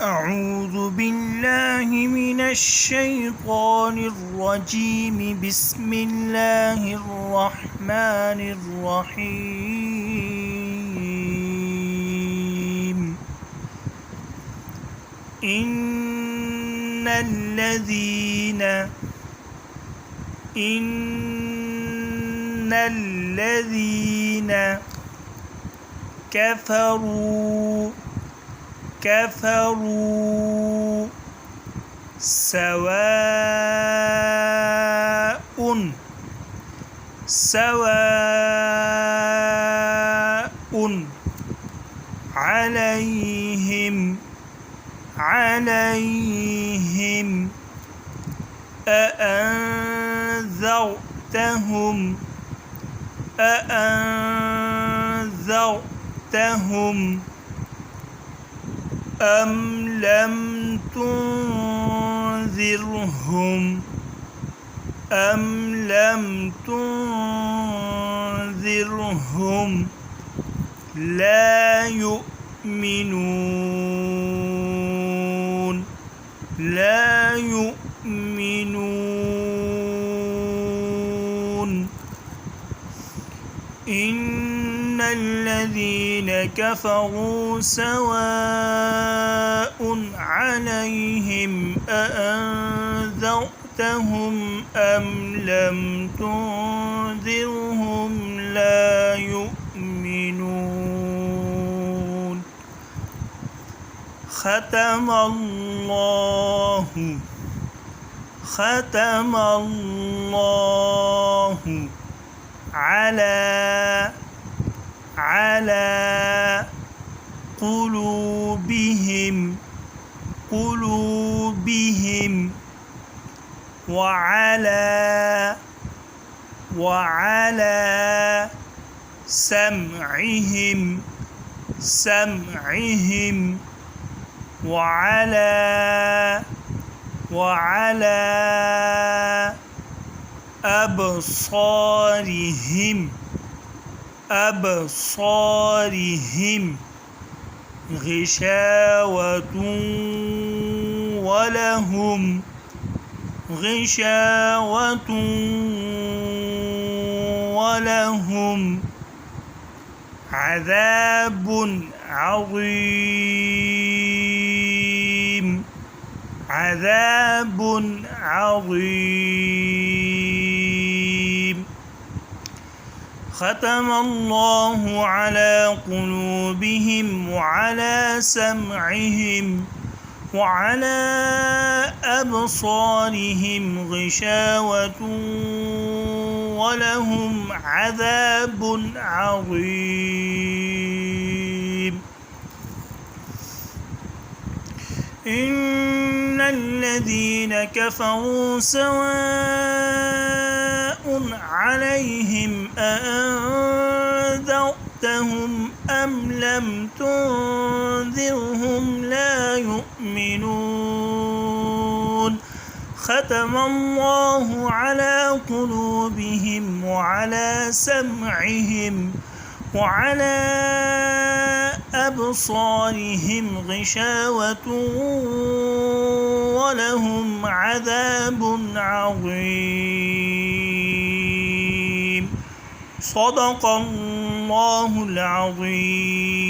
أعوذ بالله من الشيطان الرجيم بسم الله الرحمن الرحيم إن الذين كفروا سواء عليهم أأنذرتهم أم لم تنذرهم لا يؤمنون إن الذين كفروا سواء عليهم أأنذرتهم أم لم تنذرهم لا يؤمنون ختم الله على قلوبهم وعلى سمعهم وعلى أبصارهم غشاوة ولهم عذاب عظيم ختم الله على قلوبهم وعلى سمعهم وعلى أبصارهم غشاوة ولهم عذاب عظيم إن الذين كفروا سواء عليهم أأنذرتهم أم لم تنذرهم لا يؤمنون ختم الله على قلوبهم وعلى سمعهم وعلى أبصارهم غشاوة ولهم عذاب عظيم صدق الله العظيم.